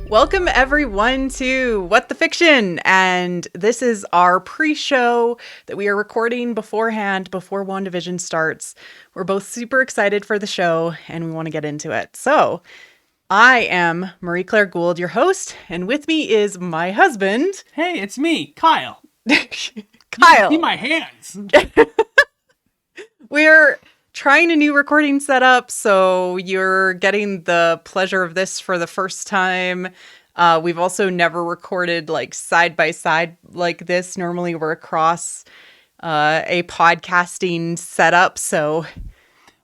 Welcome everyone to What the Fiction, and this is our pre-show that we are recording beforehand before WandaVision starts. We're both super excited for the show and we want to get into it. So, I am Marie-Claire Gould, your host, and with me is my husband. Hey, it's me, Kyle. Kyle. See my hands. We're trying a new recording setup, so you're getting the pleasure of this for the first time. We've also never recorded like side by side like this. Normally we're across a podcasting setup, so...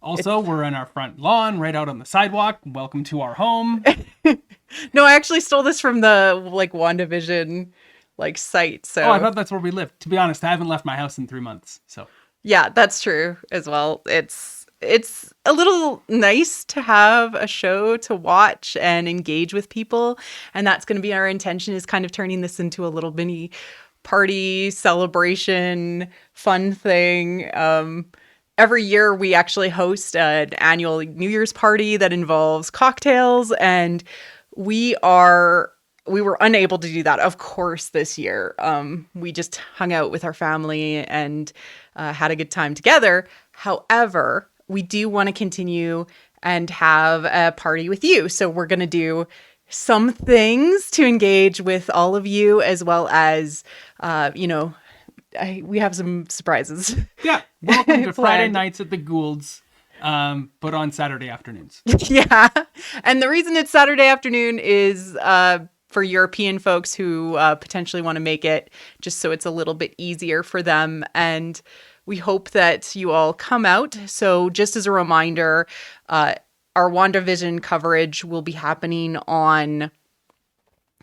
Also, we're in our front lawn, right out on the sidewalk. Welcome to our home. No, I actually stole this from the like WandaVision like site. So I thought that's where we lived. To be honest, I haven't left my house in 3 months. So yeah, that's true as well. It's a little nice to have a show to watch and engage with people, and that's going to be our intention, is kind of turning this into a little mini party celebration fun thing. Every year we actually host an annual New Year's party that involves cocktails, and we were unable to do that, of course, this year. We just hung out with our family and had a good time together. However, we do want to continue and have a party with you. So we're going to do some things to engage with all of you, as well as, we have some surprises. yeah, welcome to Friday nights at the Goulds, but on Saturday afternoons. Yeah, and the reason it's Saturday afternoon is for European folks who potentially want to make it, just so it's a little bit easier for them. And we hope that you all come out. So just as a reminder, our WandaVision coverage will be happening on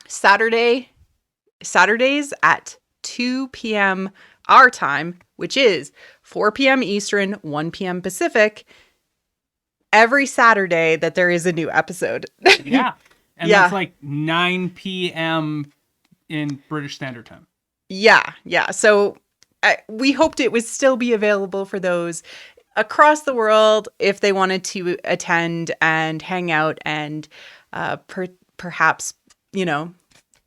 Saturdays at 2 p.m. our time, which is 4 p.m. Eastern, 1 p.m. Pacific, every Saturday that there is a new episode. Yeah. And that's like 9 p.m. in British Standard Time. Yeah. So we hoped it would still be available for those across the world if they wanted to attend and hang out and perhaps,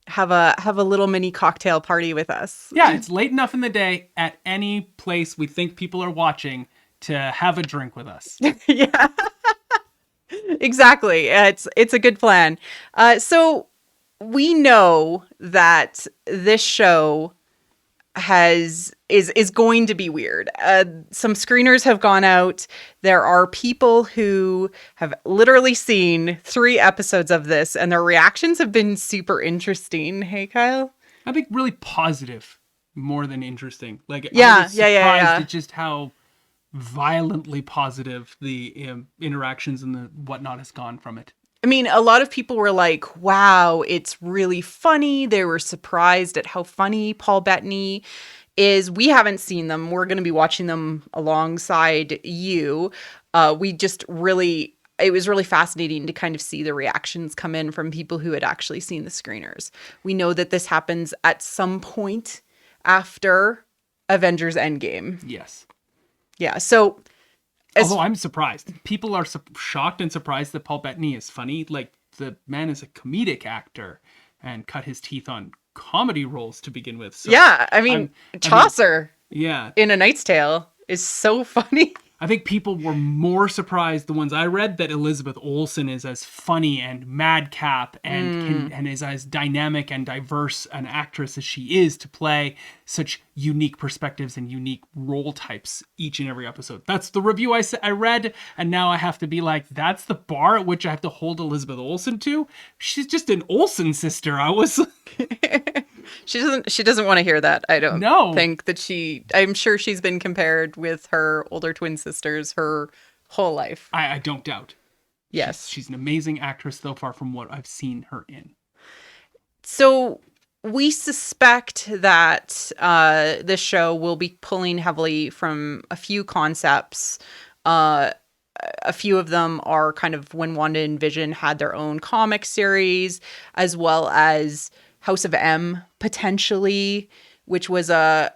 have a little mini cocktail party with us. Yeah, it's late enough in the day at any place we think people are watching to have a drink with us. Yeah. Exactly. It's a good plan. So we know that this show is going to be weird. Some screeners have gone out. There are people who have literally seen 3 episodes of this, and their reactions have been super interesting. Hey, Kyle? I think really positive more than interesting. Like, yeah, I was surprised at just how violently positive the interactions and the whatnot has gone from it. I mean, a lot of people were like, wow, it's really funny. They were surprised at how funny Paul Bettany is. We haven't seen them. We're going to be watching them alongside you. It was really fascinating to kind of see the reactions come in from people who had actually seen the screeners. We know that this happens at some point after Avengers Endgame. Yes. Yeah, so... Although I'm surprised. People are shocked and surprised that Paul Bettany is funny. Like, the man is a comedic actor and cut his teeth on comedy roles to begin with. So yeah, I mean, Chaucer in A Knight's Tale is so funny. I think people were more surprised, the ones I read, that Elizabeth Olsen is as funny and madcap and is as dynamic and diverse an actress as she is to play such unique perspectives and unique role types each and every episode. That's the review I read, and now I have to be like, that's the bar at which I have to hold Elizabeth Olsen to? She's just an Olsen sister. She doesn't want to hear that. I don't think that I'm sure she's been compared with her older twin sisters her whole life. I don't doubt. Yes. She's an amazing actress so far from what I've seen her in. So we suspect that this show will be pulling heavily from a few concepts. A few of them are kind of when Wanda and Vision had their own comic series, as well as House of M, potentially, which was a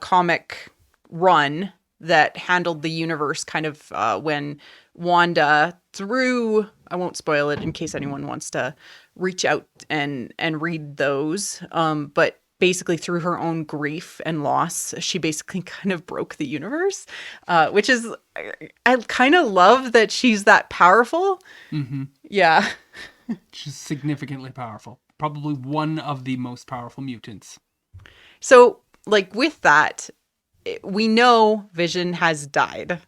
comic run that handled the universe kind of when Wanda, through, I won't spoil it in case anyone wants to reach out and read those, but basically through her own grief and loss, she basically kind of broke the universe, which is, I kind of love that she's that powerful. Mm-hmm. Yeah. She's significantly powerful. Probably one of the most powerful mutants. So, like, with that, we know Vision has died.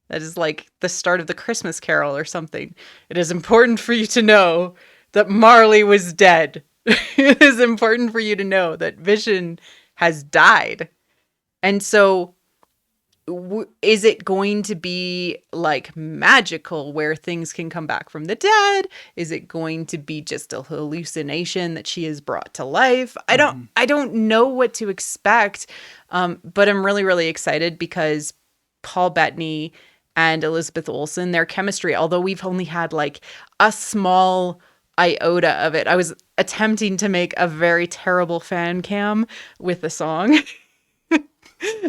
That is like the start of the Christmas Carol or something. It is important for you to know that Marley was dead. It is important for you to know that Vision has died. And so, is it going to be like magical where things can come back from the dead? Is it going to be just a hallucination that she is brought to life? I don't know what to expect. But I'm really, really excited because Paul Bettany and Elizabeth Olsen, their chemistry, although we've only had like a small iota of it. I was attempting to make a very terrible fan cam with the song.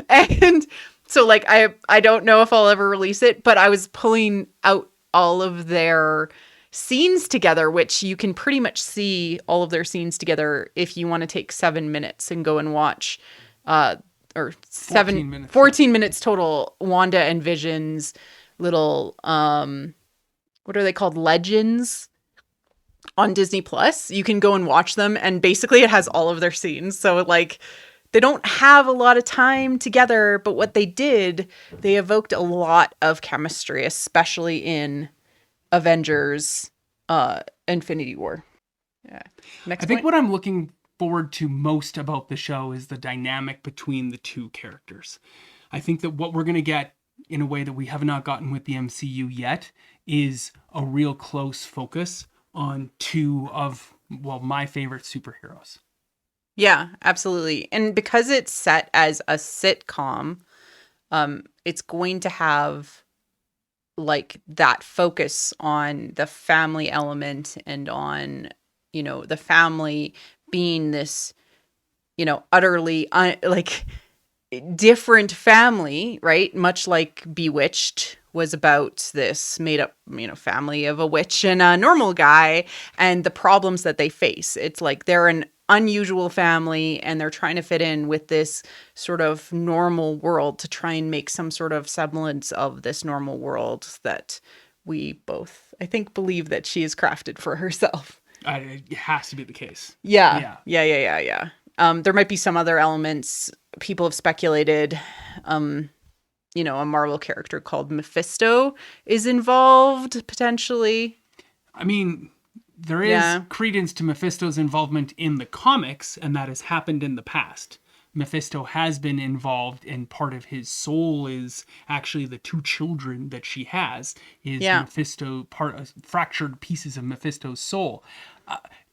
And so, like, I don't know if I'll ever release it, but I was pulling out all of their scenes together, which you can pretty much see all of their scenes together if you want to take 7 minutes and go and watch, or 14 minutes total, Wanda and Vision's little, what are they called? Legends on Disney Plus. You can go and watch them, and basically it has all of their scenes. So, like, they don't have a lot of time together, but what they did, they evoked a lot of chemistry, especially in Avengers Infinity War. Yeah. I think what I'm looking forward to most about the show is the dynamic between the two characters. I think that what we're going to get in a way that we have not gotten with the MCU yet is a real close focus on two of, well, my favorite superheroes. Yeah, absolutely. And because it's set as a sitcom, it's going to have like that focus on the family element and on, you know, the family being this, you know, utterly like different family, right? Much like Bewitched was about this made up, you know, family of a witch and a normal guy and the problems that they face. It's like they're an unusual family and they're trying to fit in with this sort of normal world to try and make some sort of semblance of this normal world that we both, I think, believe that she is crafted for herself. It has to be the case. Yeah. There might be some other elements. People have speculated, you know, a Marvel character called Mephisto is involved potentially. I mean, there is credence to Mephisto's involvement in the comics, and that has happened in the past. Mephisto has been involved, and part of his soul is actually the two children that she has is Mephisto, fractured pieces of Mephisto's soul.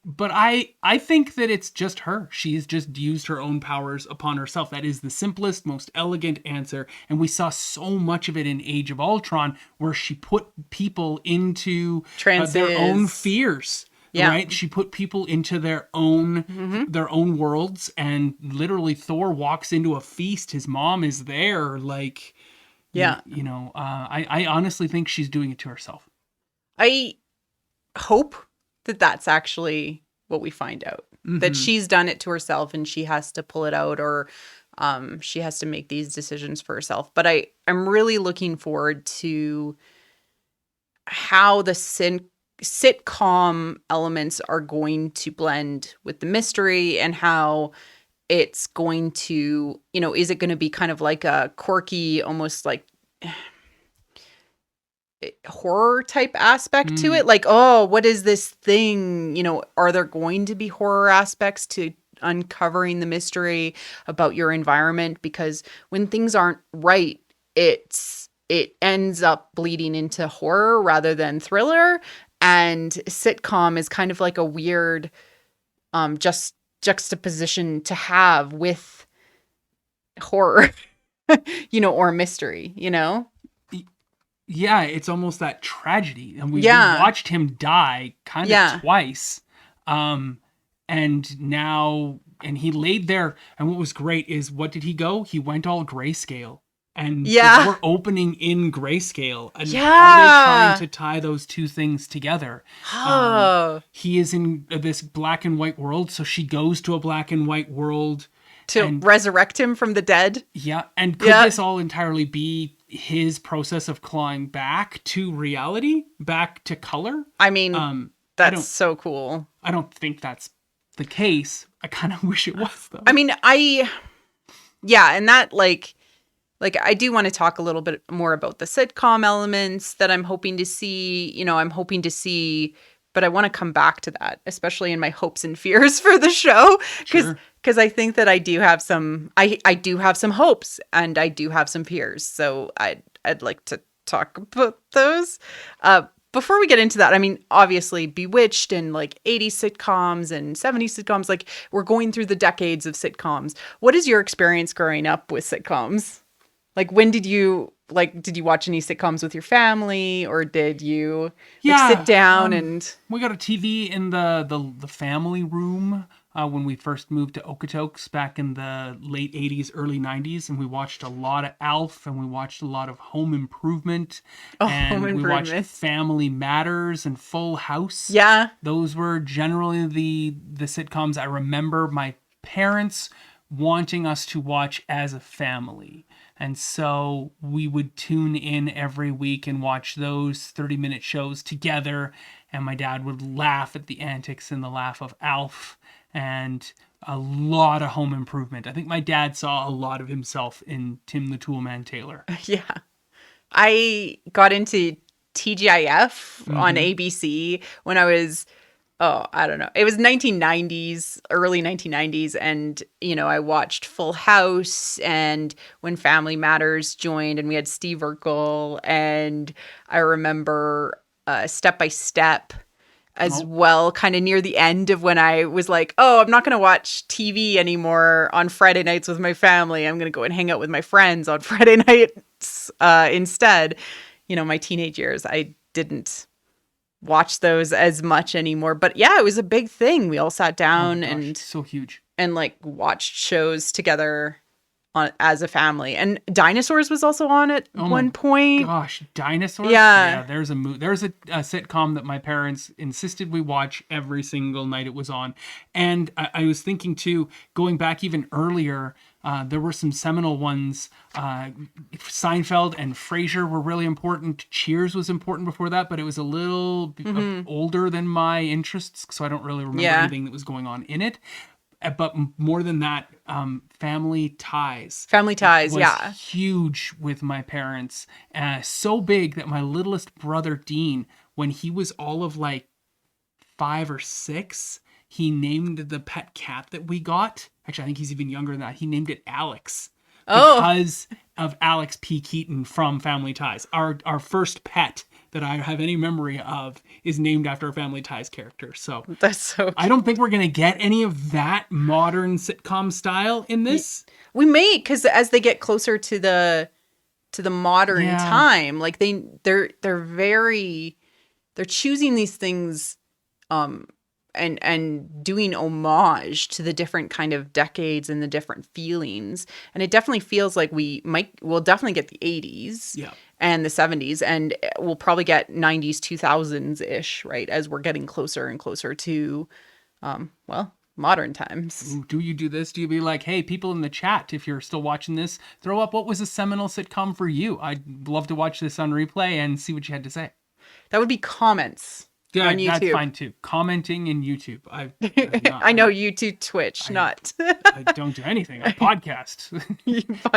But I think that it's just her. She's just used her own powers upon herself. That is the simplest, most elegant answer. And we saw so much of it in Age of Ultron, where she put people into their own fears. Yeah. Right? She put people into their own worlds, and literally Thor walks into a feast. His mom is there. Like, I honestly think she's doing it to herself. I hope that that's actually what we find out. Mm-hmm. That she's done it to herself and she has to pull it out, or she has to make these decisions for herself. But I'm really looking forward to how the sitcom elements are going to blend with the mystery, and how it's going to, you know, is it going to be kind of like a quirky, almost like horror type aspect to it? Like, oh, what is this thing? You know, are there going to be horror aspects to uncovering the mystery about your environment? Because when things aren't right, it ends up bleeding into horror rather than thriller. And sitcom is kind of like a weird just juxtaposition to have with horror, you know, or mystery, you know? Yeah, it's almost that tragedy. And we watched him die kind of twice. And now, and he laid there. And what was great is, what did he go? He went all grayscale. And Yeah. we're opening in grayscale. And Yeah. are they trying to tie those two things together? Oh. He is in this black and white world, so she goes to a black and white world. To resurrect him from the dead. Yeah, and could this all entirely be his process of clawing back to reality, back to color? I mean, that's so cool. I don't think that's the case. I kind of wish it was, though. I mean, and that, like, I do want to talk a little bit more about the sitcom elements that I'm hoping to see. But I want to come back to that, especially in my hopes and fears for the show, because I think that I do have some hopes and I do have some fears. So I'd like to talk about those. Before we get into that, I mean, obviously Bewitched and like 80s sitcoms and 70s sitcoms, like we're going through the decades of sitcoms. What is your experience growing up with sitcoms? Like, when did you watch any sitcoms with your family, or did you sit down and... We got a TV in the family room when we first moved to Okotoks back in the late 80s, early 90s, and we watched a lot of Alf, and we watched a lot of Home Improvement, we watched Family Matters and Full House. Yeah. Those were generally the sitcoms I remember my parents wanting us to watch as a family. And so we would tune in every week and watch those 30-minute shows together. And my dad would laugh at the antics and the laugh of Alf and a lot of Home Improvement. I think my dad saw a lot of himself in Tim the Toolman Taylor. Yeah. I got into TGIF on ABC when I was... I don't know. It was 1990s, early 1990s. And, I watched Full House and when Family Matters joined and we had Steve Urkel. And I remember Step by Step as well, kind of near the end of when I was like, I'm not going to watch TV anymore on Friday nights with my family. I'm going to go and hang out with my friends on Friday nights instead. My teenage years, I didn't watch those as much anymore, but yeah, it was a big thing. We all sat down and so huge and like watched shows together as a family. And Dinosaurs was also on at one point. Gosh, Dinosaurs. Yeah, there's a sitcom that my parents insisted we watch every single night it was on. And I was thinking too, going back even earlier, there were some seminal ones. Seinfeld and Frasier were really important. Cheers was important before that, but it was a little older than my interests, so I don't really remember anything that was going on in it. But more than that, Family Ties. Family Ties, was huge with my parents. So big that my littlest brother, Dean, when he was all of like 5 or 6, he named the pet cat that we got. Actually, I think he's even younger than that. He named it Alex. Because of Alex P. Keaton from Family Ties. Our first pet that I have any memory of is named after a Family Ties character. So that's so cute. I don't think we're going to get any of that modern sitcom style in this. We may, because as they get closer to the modern time, like they're choosing these things and doing homage to the different kind of decades and the different feelings. And it definitely feels like we'll definitely get the 80s and the 70s, and we'll probably get 90s, 2000s-ish, right, as we're getting closer and closer to, modern times. Ooh, do you do this? Do you be like, hey, people in the chat, if you're still watching this, throw up what was a seminal sitcom for you? I'd love to watch this on replay and see what you had to say. That would be comments. Yeah, on YouTube. That's fine too. Commenting in YouTube. I know YouTube, Twitch, not. I don't do anything. I podcast.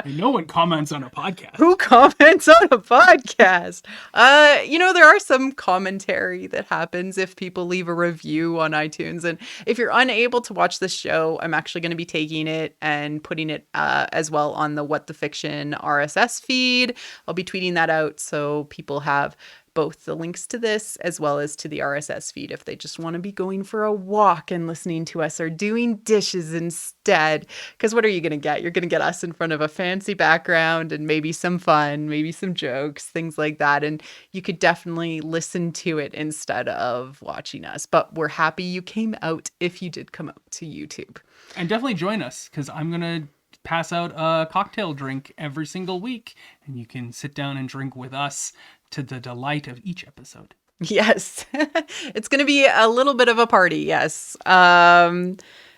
No one comments on a podcast. Who comments on a podcast? There are some commentary that happens if people leave a review on iTunes. And if you're unable to watch the show, I'm actually going to be taking it and putting it as well on the What the Fiction RSS feed. I'll be tweeting that out so people have both the links to this as well as to the RSS feed if they just want to be going for a walk and listening to us or doing dishes instead. Because what are you going to get? You're going to get us in front of a fancy background and maybe some fun, maybe some jokes, things like that. And you could definitely listen to it instead of watching us. But we're happy you came out if you did come out to YouTube. And definitely join us, because I'm going to pass out a cocktail drink every single week, and you can sit down and drink with us to the delight of each episode. Yes. It's going to be a little bit of a party. Yes. All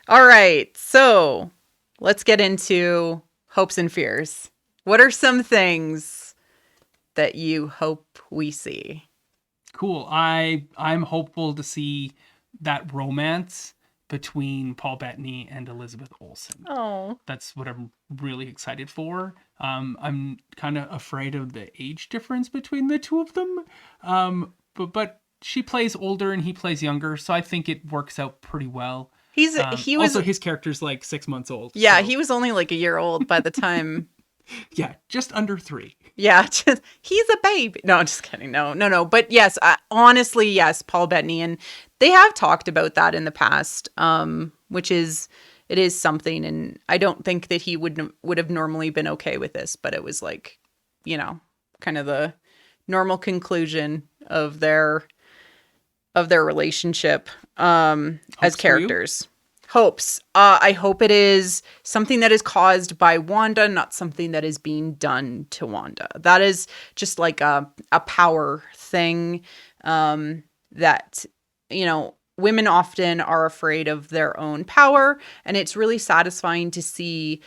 right. So let's get into hopes and fears. What are some things that you hope we see? Cool. I'm hopeful to see that romance between Paul Bettany and Elizabeth Olsen. Oh. That's what I'm really excited for. I'm kind of afraid of the age difference between the two of them. But she plays older and he plays younger, so I think it works out pretty well. He was also his character's like 6 months old. Yeah, so. he was only like a year old by the time. Yeah, just under 3. Yeah, he's a baby. No, I'm just kidding. No. But yes, honestly, yes, Paul Bettany, and they have talked about that in the past, which is something. And I don't think that he would have normally been okay with this, but it was like, kind of the normal conclusion of their relationship as characters. Hopes. I hope it is something that is caused by Wanda, not something that is being done to Wanda. That is just like a power thing that, women often are afraid of their own power. And it's really satisfying to see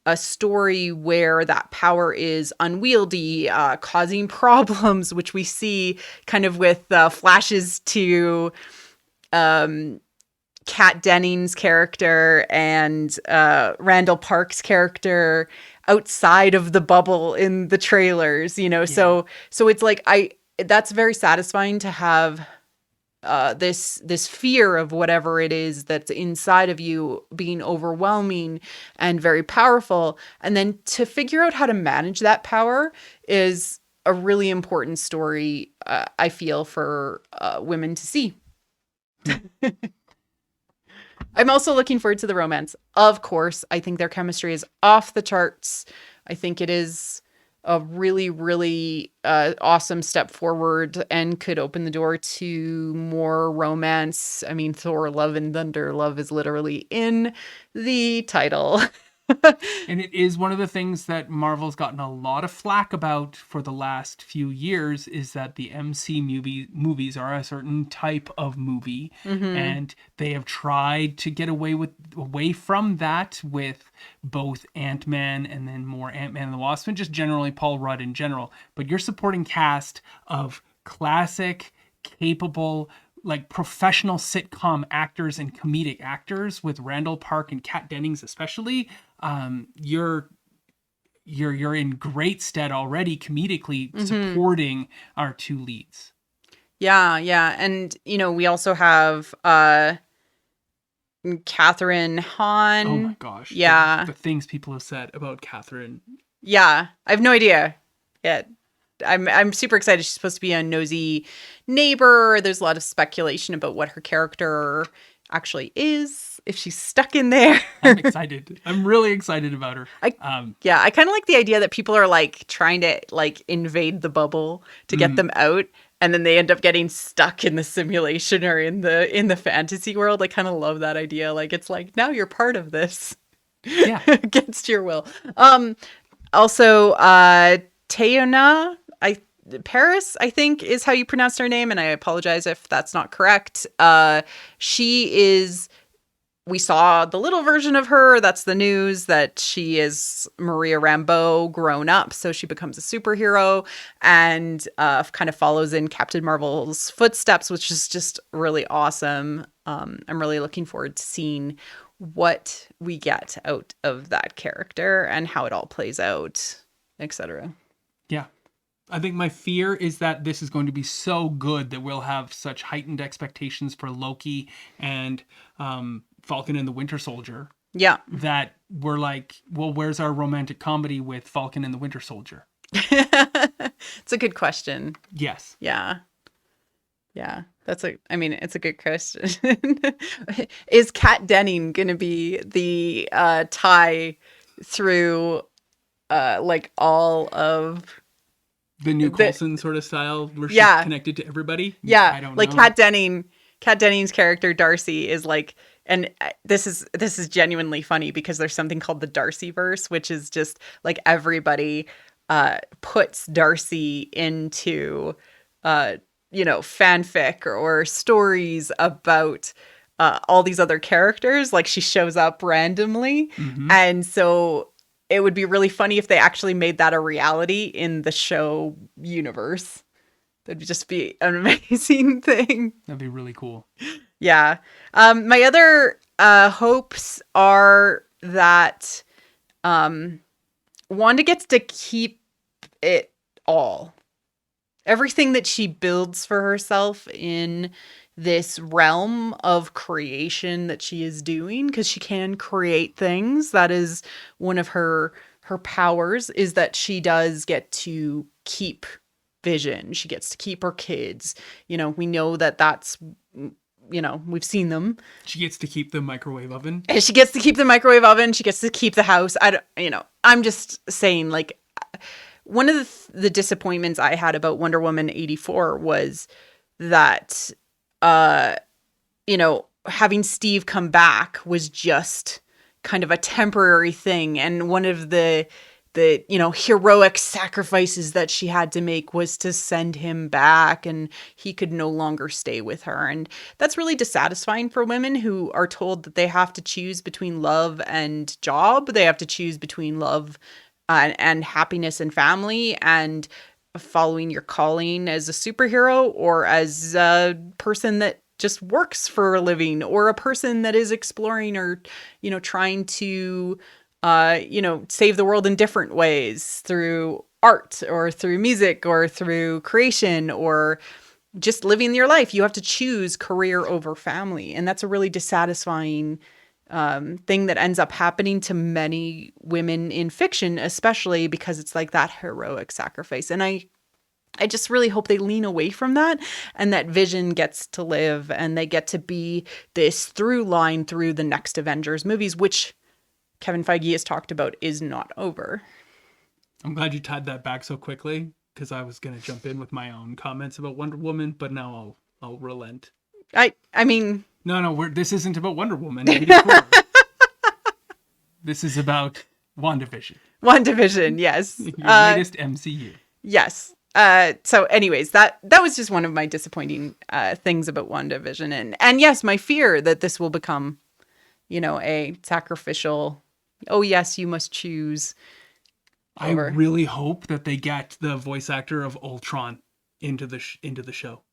a story where that power is unwieldy, causing problems, which we see kind of with flashes to Kat Dennings' character and Randall Park's character outside of the bubble in the trailers, Yeah. So it's like that's very satisfying to have this fear of whatever it is that's inside of you being overwhelming and very powerful, and then to figure out how to manage that power is a really important story. I feel for women to see. I'm also looking forward to the romance. Of course, I think their chemistry is off the charts. I think it is a really, really awesome step forward and could open the door to more romance. I mean, Thor, Love and Thunder. Love is literally in the title. And it is one of the things that Marvel's gotten a lot of flack about for the last few years, is that the MC movies are a certain type of movie. Mm-hmm. And they have tried to get away from that with both Ant-Man and then more Ant-Man and the Wasp, and just generally Paul Rudd in general. But your supporting cast of classic, capable, like professional sitcom actors and comedic actors with Randall Park and Kat Dennings especially, you're in great stead already comedically, mm-hmm. supporting our two leads. Yeah. And, we also have Katherine Hahn. Oh my gosh. Yeah. The things people have said about Katherine. Yeah. I have no idea yet. I'm super excited. She's supposed to be a nosy neighbor. There's a lot of speculation about what her character actually is, if she's stuck in there. I'm excited. I'm really excited about her. I kind of like the idea that people are like trying to like invade the bubble to get them out, and then they end up getting stuck in the simulation or in the fantasy world. I kind of love that idea. Like, it's like, now you're part of this. Yeah. Against your will. Also, Tsuut'ina, Paris, I think, is how you pronounce her name, and I apologize if that's not correct. We saw the little version of her. That's the news, that she is Maria Rambeau grown up, so she becomes a superhero and kind of follows in Captain Marvel's footsteps, which is just really awesome. I'm really looking forward to seeing what we get out of that character and how it all plays out, etc. Yeah. I think my fear is that this is going to be so good that we'll have such heightened expectations for Loki and Falcon and the Winter Soldier. Yeah. That we're like, well, where's our romantic comedy with Falcon and the Winter Soldier? It's a good question. Yes. Yeah. It's a good question. Is Kat Denning going to be the tie through like all of the new Coulson sort of style where she's connected to everybody? Yeah. I don't know. Kat Denning's character Darcy is like and this is genuinely funny because there's something called the Darcy verse, which is just like everybody puts Darcy into fanfic or stories about all these other characters. Like she shows up randomly, and so it would be really funny if they actually made that a reality in the show universe. That'd just be an amazing thing. That'd be really cool. Yeah. My other hopes are that Wanda gets to keep it all. Everything that she builds for herself in this realm of creation that she is doing, because she can create things. That is one of her powers, is that she does get to keep Vision. She gets to keep her kids. We know that's, we've seen them. She gets to keep the microwave oven. And she gets to keep the microwave oven. She gets to keep the house. I'm just saying, like, one of the disappointments I had about Wonder Woman 84 was that, having Steve come back was just kind of a temporary thing. And one of the heroic sacrifices that she had to make was to send him back, and he could no longer stay with her. And that's really dissatisfying for women who are told that they have to choose between love and job. They have to choose between love and happiness and family, and following your calling as a superhero or as a person that just works for a living, or a person that is exploring or, trying to save the world in different ways through art or through music or through creation or just living your life. You have to choose career over family. And that's a really dissatisfying thing that ends up happening to many women in fiction, especially because it's like that heroic sacrifice. And I just really hope they lean away from that, and that Vision gets to live and they get to be this through line through the next Avengers movies, which Kevin Feige has talked about is not over. I'm glad you tied that back so quickly, because I was going to jump in with my own comments about Wonder Woman, but now I'll relent. I mean... No, this isn't about Wonder Woman. This is about WandaVision. WandaVision, yes. Your latest MCU. Yes. So anyways, that was just one of my disappointing things about WandaVision. And yes, my fear that this will become, a sacrificial, oh yes, you must choose. I really hope that they get the voice actor of Ultron into the show.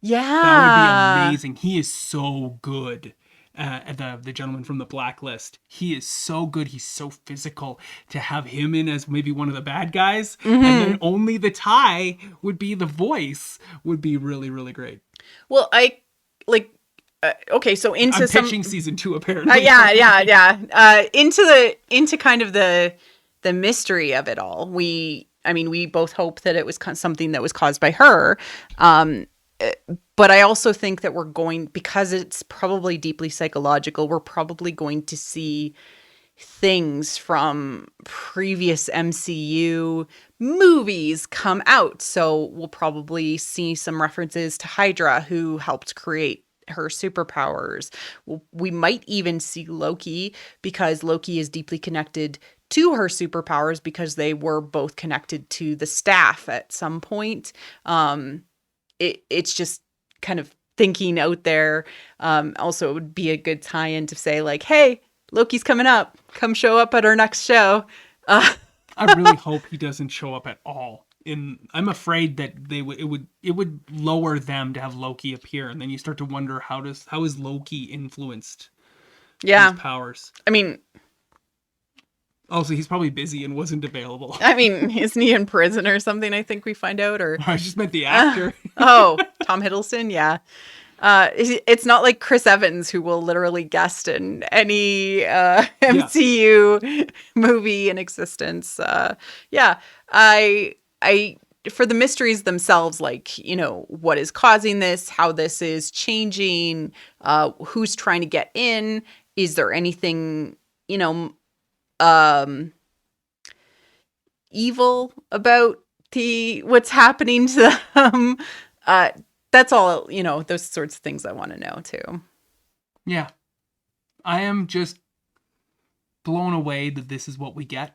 Yeah. That would be amazing. He is so good. The gentleman from the Blacklist. He is so good. He's so physical. To have him in as maybe one of the bad guys, and then only the tie would be the voice, would be really, really great. Well, okay, so into I'm pitching season 2 apparently. Into kind of the mystery of it all. We both hope that it was something that was caused by her. But I also think that because it's probably deeply psychological, we're probably going to see things from previous MCU movies come out. So we'll probably see some references to Hydra, who helped create her superpowers. We might even see Loki, because Loki is deeply connected to her superpowers because they were both connected to the staff at some point. It's just kind of thinking out there. Also, it would be a good tie-in to say, like, hey, Loki's coming up. Come show up at our next show. I really hope he doesn't show up at all. I'm afraid that it would lower them to have Loki appear, and then you start to wonder how is Loki influenced his powers. I mean, also, he's probably busy and wasn't available. I mean, isn't he in prison or something? I think we find out. Or I just meant the actor. Tom Hiddleston. Yeah. It's not like Chris Evans, who will literally guest in any MCU movie in existence. I for the mysteries themselves, like, what is causing this, how this is changing, who's trying to get in, is there anything, evil about what's happening to them. That's all, those sorts of things I want to know too. Yeah. I am just blown away that this is what we get.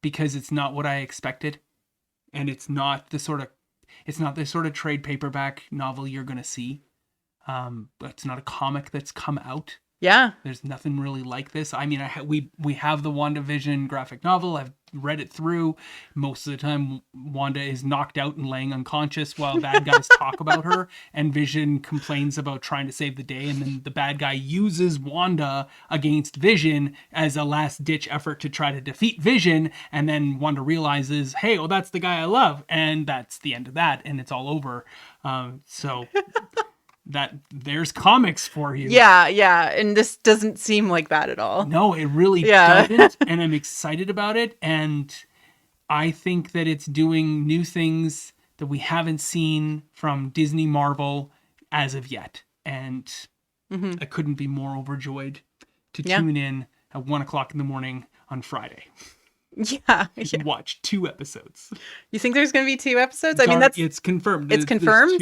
Because it's not what I expected. And it's not the sort of trade paperback novel you're going to see. It's not a comic that's come out. Yeah. There's nothing really like this. I mean, we have the WandaVision graphic novel. I've read it through. Most of the time, Wanda is knocked out and laying unconscious while bad guys talk about her. And Vision complains about trying to save the day. And then the bad guy uses Wanda against Vision as a last-ditch effort to try to defeat Vision. And then Wanda realizes, hey, well, that's the guy I love. And that's the end of that. And it's all over. So... that there's comics for you. Yeah, and this doesn't seem like that at all. No, it really doesn't, and I'm excited about it, and I think that it's doing new things that we haven't seen from Disney Marvel as of yet, and I couldn't be more overjoyed to tune in at 1:00 in the morning on Friday. Yeah. Watch 2 episodes. You think there's going to be 2 episodes? I mean, it's confirmed. It's confirmed?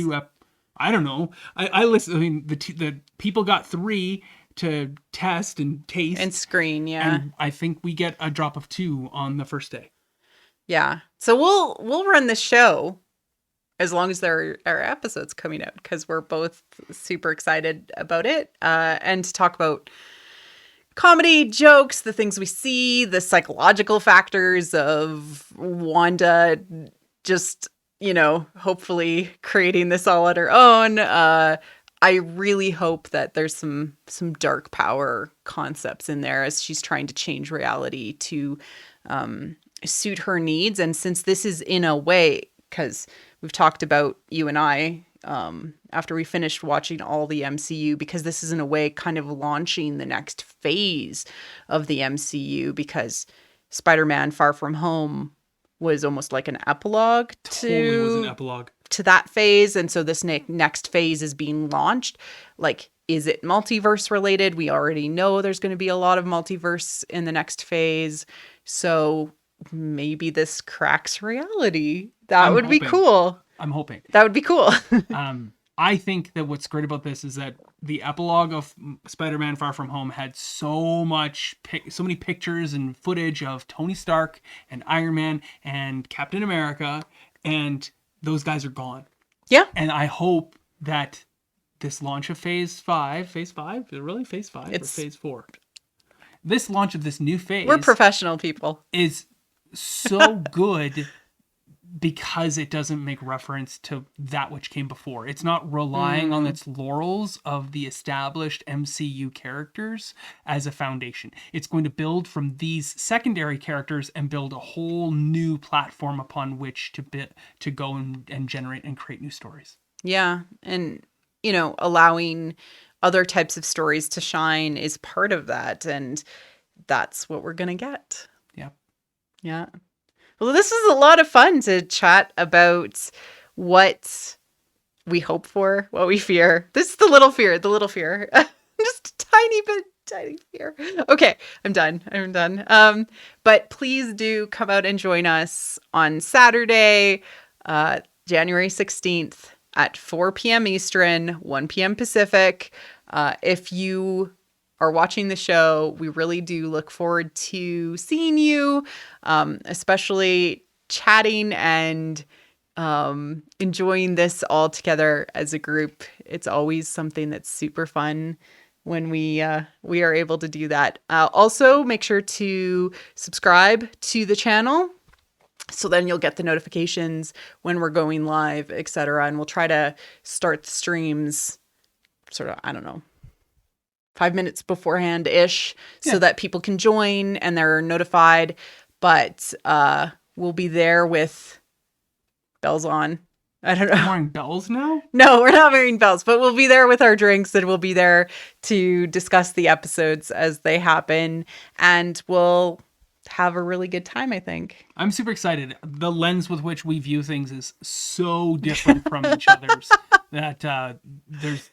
I don't know. I listen. I mean, the people got 3 to test and taste and screen. Yeah, and I think we get a drop of 2 on the first day. Yeah. So we'll run the show as long as there are episodes coming out because we're both super excited about it and to talk about comedy, jokes, the things we see, the psychological factors of Wanda just. Hopefully creating this all on her own. I really hope that there's some dark power concepts in there as she's trying to change reality to suit her needs. And since this is in a way, because we've talked about you and I after we finished watching all the MCU, because this is in a way kind of launching the next phase of the MCU because Spider-Man Far From Home was almost like an epilogue to that phase. And so this next phase is being launched. Like, is it multiverse related? We already know there's going to be a lot of multiverse in the next phase. So maybe this cracks reality. That would be cool. I'm hoping. That would be cool. I think that what's great about this is that the epilogue of Spider-Man Far From Home had so many pictures and footage of Tony Stark and Iron Man and Captain America, and those guys are gone. Yeah. And I hope that this launch of Phase 5, is it really Phase 5 or Phase 4? This launch of this new phase... We're professional people. ...is so good... because it doesn't make reference to that which came before. It's not relying on its laurels of the established MCU characters as a foundation. It's going to build from these secondary characters and build a whole new platform upon which to go and generate and create new stories. Yeah. And, allowing other types of stories to shine is part of that. And that's what we're going to get. Yep. Yeah. Well, this is a lot of fun to chat about what we hope for, what we fear. This is the little fear. Just a tiny fear. Okay, I'm done. But please do come out and join us on Saturday, January 16th at 4 p.m. Eastern, 1 p.m. Pacific. If you are watching the show, we really do look forward to seeing you, especially chatting and enjoying this all together as a group. It's always something that's super fun when we are able to do that. Also, make sure to subscribe to the channel so then you'll get the notifications when we're going live, etc. And we'll try to start the streams sort of, 5 minutes beforehand-ish so that people can join and they're notified. But we'll be there with bells on. I don't know. We're wearing bells now? No, we're not wearing bells, but we'll be there with our drinks and we'll be there to discuss the episodes as they happen. And we'll have a really good time, I think. I'm super excited. The lens with which we view things is so different from each other's. That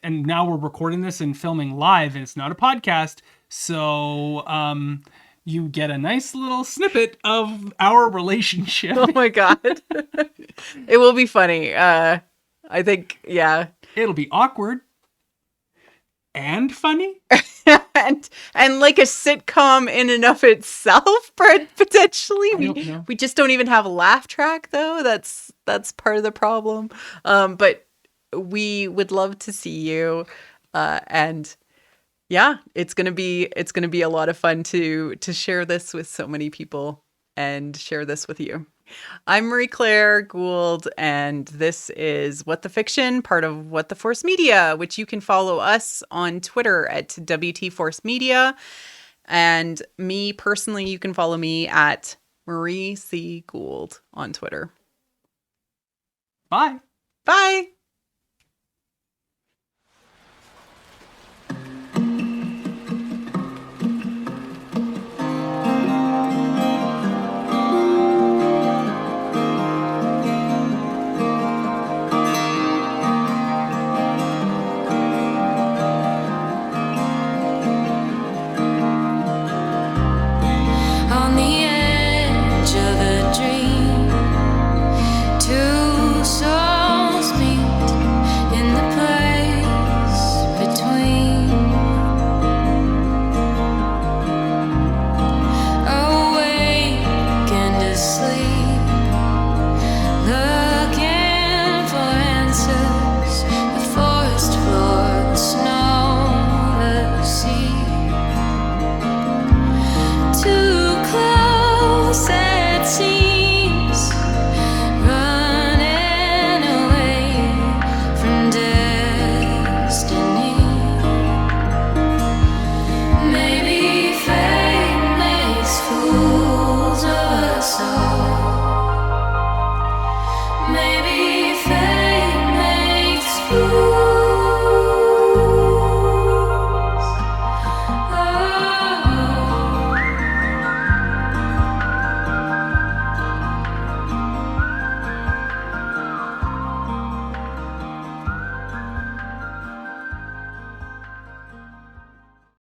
and now we're recording this and filming live, and it's not a podcast, so you get a nice little snippet of our relationship. Oh my god, it will be funny. I think, yeah, it'll be awkward. and funny. and like a sitcom in and of itself, potentially. I don't know. We just don't even have a laugh track, though. That's part of the problem. But we would love to see you, and yeah, it's gonna be a lot of fun to share this with so many people and share this with you. I'm Marie Claire Gould, and this is What the Fiction, part of What the Force Media, which you can follow us on Twitter at WT Force Media. And me personally, you can follow me at Marie C. Gould on Twitter. Bye. Bye. On the edge of a dream, two souls meet in the place between. Awake and asleep, looking for answers. The forest floor, the snow, the sea. Too close, it seems.